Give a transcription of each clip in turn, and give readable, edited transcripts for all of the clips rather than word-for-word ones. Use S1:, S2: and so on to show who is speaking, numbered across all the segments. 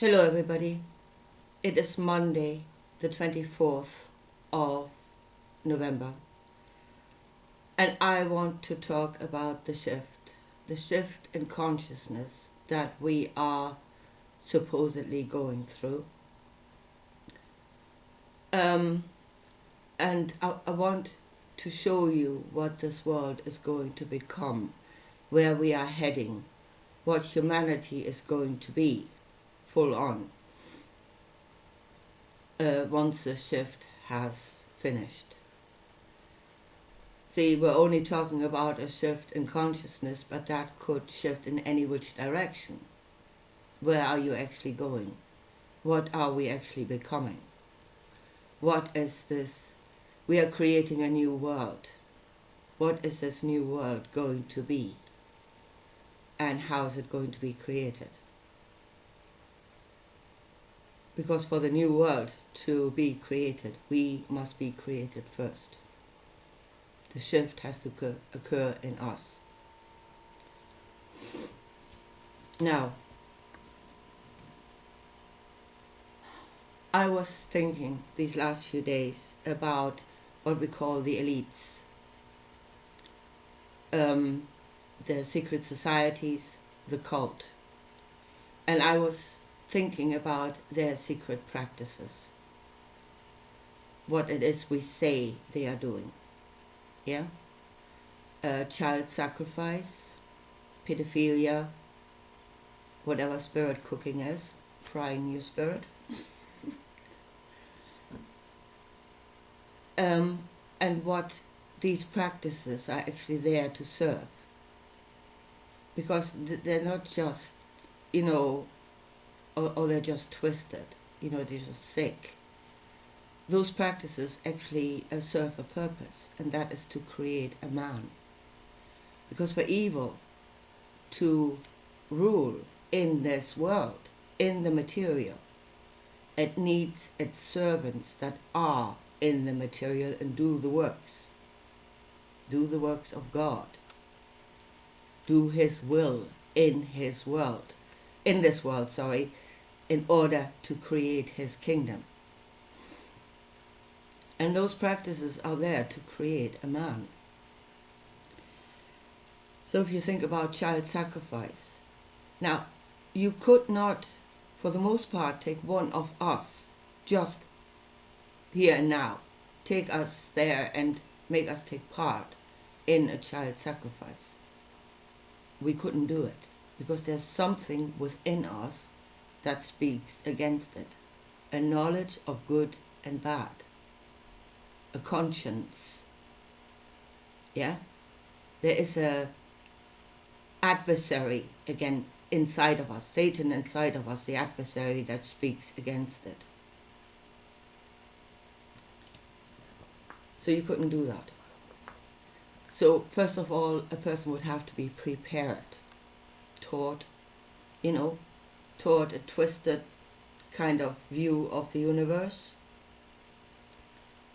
S1: Hello, everybody. It is Monday, the 24th of November, and I want to talk about the shift in consciousness that we are supposedly going through. And I want to show you what this world is going to become, where we are heading, what humanity is going to be, full on. Once the shift has finished. See, we're only talking about a shift in consciousness, but that could shift in any which direction. Where are you actually going? What are we actually becoming? What is this? We are creating a new world. What is this new world going to be? And how is it going to be created? Because for the new world to be created, we must be created first. The shift has to occur in us. Now, I was thinking these last few days about what we call the elites, the secret societies, the cult. And I was thinking about their secret practices, what it is we say they are doing. Yeah? Child sacrifice, pedophilia, whatever spirit cooking is, frying your spirit. And what these practices are actually there to serve. Because they're not just, or they're just twisted, they're just sick. Those practices actually serve a purpose, and that is to create a man. Because for evil to rule in this world, in the material, it needs its servants that are in the material and do the works of God, do His will in this world, in order to create His kingdom. And those practices are there to create a man. So if you think about child sacrifice, now you could not, for the most part, take one of us just here and now, take us there and make us take part in a child sacrifice. We couldn't do it because there's something within us that speaks against it. A knowledge of good and bad. A conscience. Yeah? There is a adversary again inside of us, Satan inside of us, the adversary that speaks against it. So you couldn't do that. So first of all, a person would have to be prepared, taught a twisted kind of view of the universe.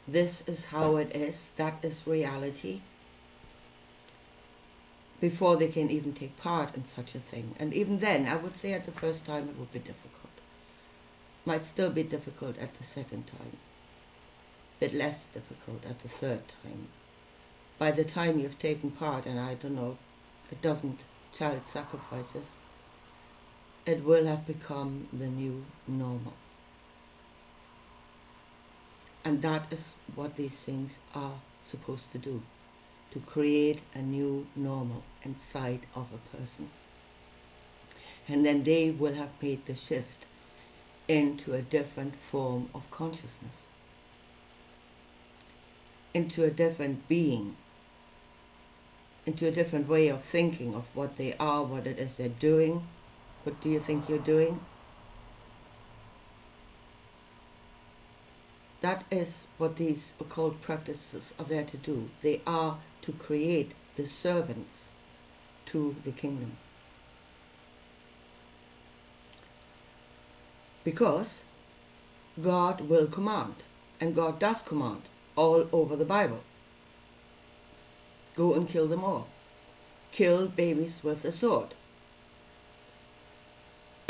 S1: This is how it is, that is reality, before they can even take part in such a thing. And even then, I would say at the first time it would be difficult. Might still be difficult at the second time. Bit less difficult at the third time. By the time you've taken part in, a dozen child sacrifices, it will have become the new normal. And that is what these things are supposed to do, to create a new normal inside of a person. And then they will have made the shift into a different form of consciousness, into a different being, into a different way of thinking of what they are, what it is they're doing. What do you think you're doing? That is what these occult practices are there to do. They are to create the servants to the kingdom. Because God will command, and God does command all over the Bible. Go and kill them all. Kill babies with a sword.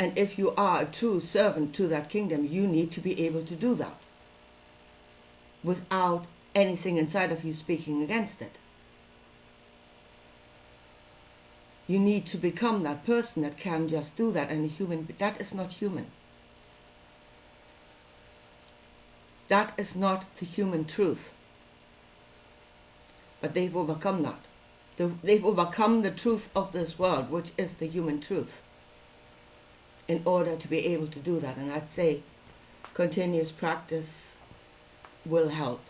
S1: And if you are a true servant to that kingdom, you need to be able to do that without anything inside of you speaking against it. You need to become that person that can just do that, and that is not human. That is not the human truth. But they've overcome that. They've overcome the truth of this world, which is the human truth, in order to be able to do that. And I'd say continuous practice will help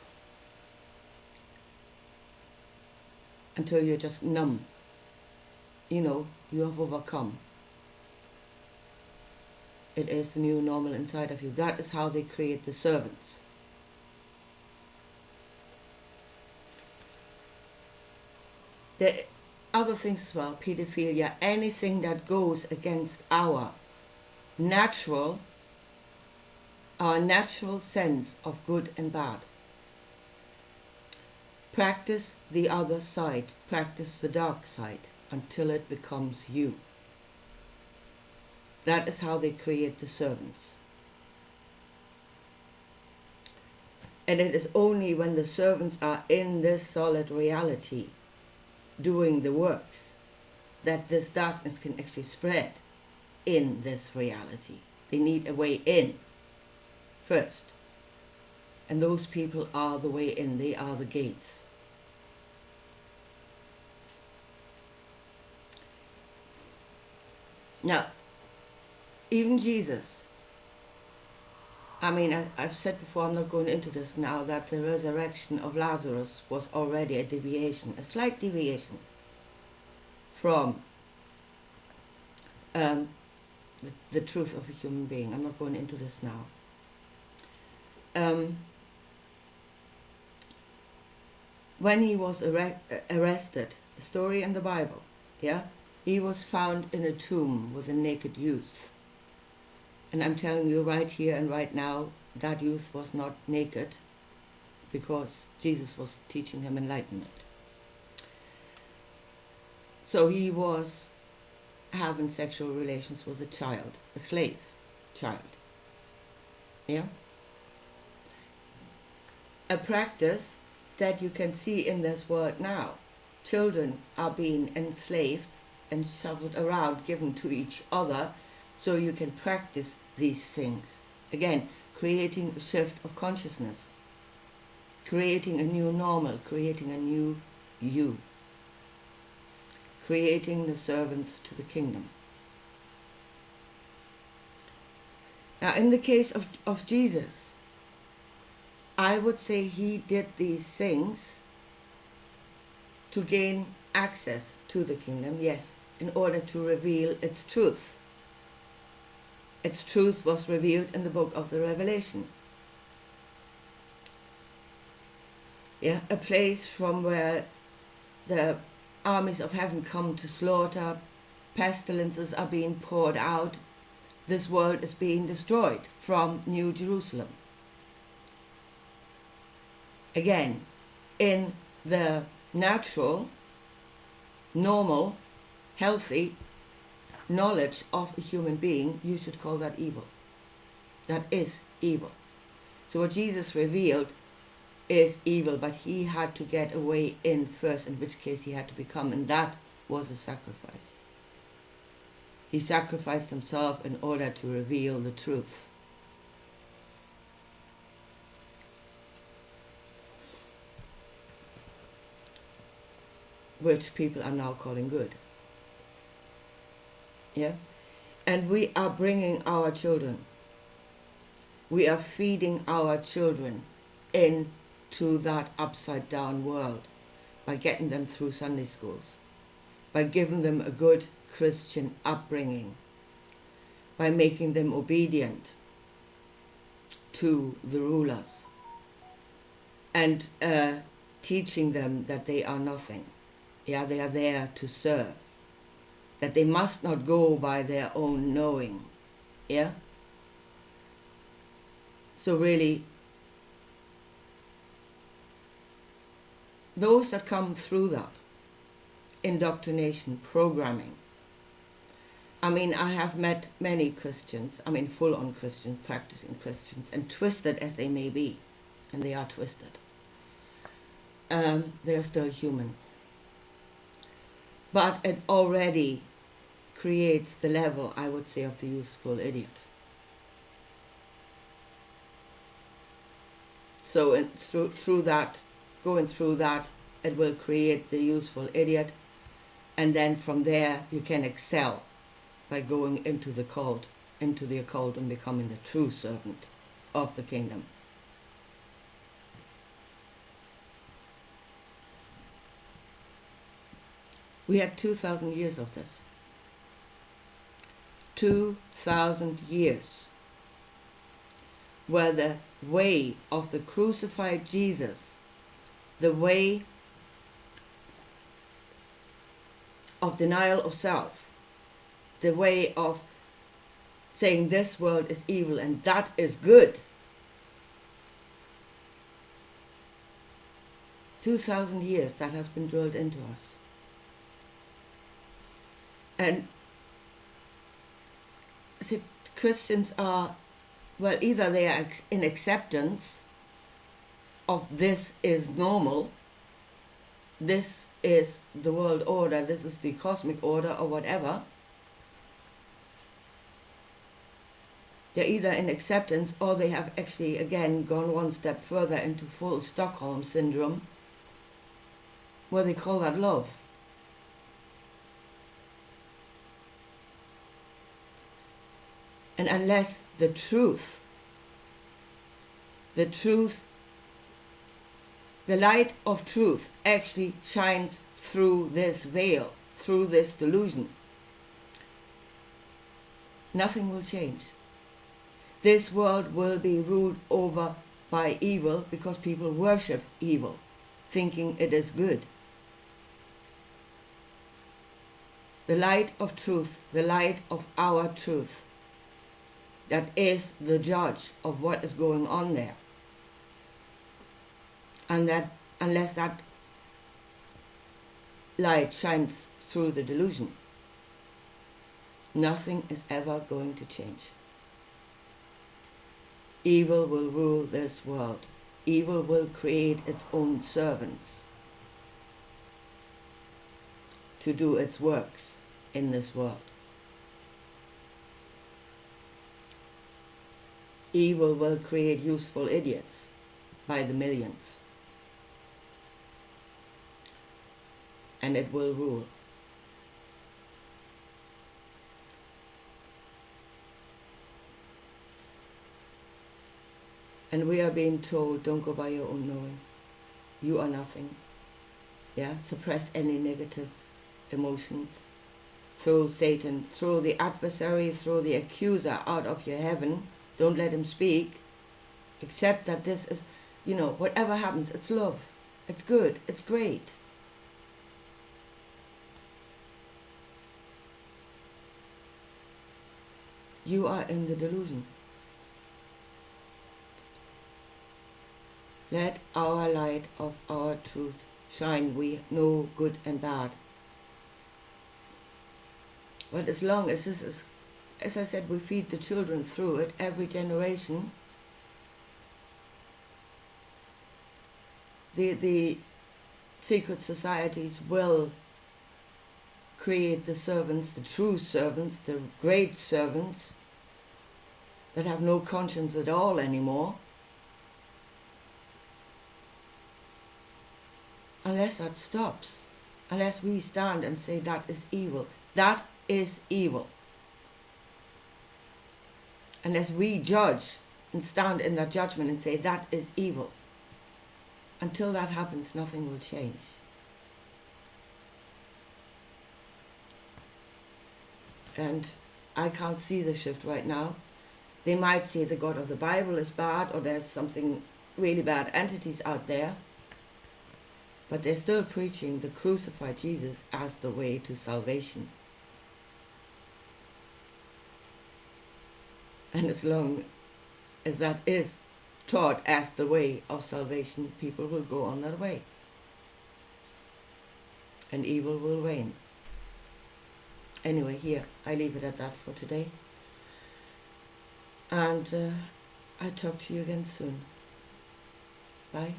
S1: until you're just numb. You have overcome. It is the new normal inside of you. That is how they create the servants. The other things as well, pedophilia, anything that goes against our natural sense of good and bad. Practice the other side, practice the dark side until it becomes you. That is how they create the servants. And it is only when the servants are in this solid reality doing the works that this darkness can actually spread in this reality. They need a way in first. And those people are the way in. They are the gates. Now, even Jesus, I've said before, I'm not going into this now, that the resurrection of Lazarus was already a deviation, a slight deviation from the truth of a human being. I'm not going into this now. When he was arrested, the story in the Bible, he was found in a tomb with a naked youth. And I'm telling you right here and right now, that youth was not naked, because Jesus was teaching him enlightenment. So he was having sexual relations with a child, a slave child. A practice that you can see in this world now. Children are being enslaved and shuffled around, given to each other, so you can practice these things. Again, creating a shift of consciousness, creating a new normal, creating a new you, creating the servants to the kingdom. Now, in the case of Jesus, I would say he did these things to gain access to the kingdom, yes, in order to reveal its truth. Its truth was revealed in the book of the Revelation. A place from where the armies of heaven come to slaughter, pestilences are being poured out, this world is being destroyed from New Jerusalem. Again, in the natural, normal, healthy knowledge of a human being, you should call that evil. That is evil. So what Jesus revealed is evil, but he had to get a way in first, in which case he had to become, and that was a sacrifice. He sacrificed himself in order to reveal the truth. Which people are now calling good. And we are bringing our children, we are feeding our children into that upside down world by getting them through Sunday schools, by giving them a good Christian upbringing, by making them obedient to the rulers, and teaching them that they are nothing. They are there to serve. That they must not go by their own knowing. So really, those that come through that indoctrination programming, I mean, I have met many Christians, I mean, full-on Christians, practicing Christians, and twisted as they may be, and they are twisted, they are still human. But it already creates the level, I would say, of the useful idiot. So through that, going through that, it will create the useful idiot, and then from there you can excel by going into the occult and becoming the true servant of the kingdom. We had 2,000 years of this. 2,000 years where the way of the crucified Jesus, the way of denial of self, the way of saying this world is evil and that is good. 2,000 years that has been drilled into us. And see, Christians are, well, either they are in acceptance of this is normal, this is the world order, this is the cosmic order, or whatever. They're either in acceptance, or they have actually again gone one step further into full Stockholm syndrome, where they call that love. And unless the truth, the light of truth actually shines through this veil, through this delusion, nothing will change. This world will be ruled over by evil because people worship evil, thinking it is good. The light of truth, the light of our truth, that is the judge of what is going on there. And that unless that light shines through the delusion, nothing is ever going to change. Evil will rule this world. Evil will create its own servants to do its works in this world. Evil will create useful idiots by the millions. And it will rule. And we are being told, don't go by your own knowing. You are nothing. Yeah, suppress any negative emotions. Throw Satan, throw the adversary, throw the accuser out of your heaven. Don't let him speak. Accept that this is, whatever happens, it's love. It's good. It's great. You are in the delusion. Let our light of our truth shine. We know good and bad. But as long as this is, as I said, we feed the children through it, every generation, the secret societies will create the servants, the true servants, the great servants that have no conscience at all anymore. Unless that stops, unless we stand and say that is evil, that is evil. Unless we judge and stand in that judgment and say that is evil. Until that happens, nothing will change. And I can't see the shift right now. They might say the God of the Bible is bad, or there's something really bad entities out there. But they're still preaching the crucified Jesus as the way to salvation. And as long as that is taught as the way of salvation, people will go on that way. And evil will reign. Anyway, here, I leave it at that for today. And I'll talk to you again soon. Bye.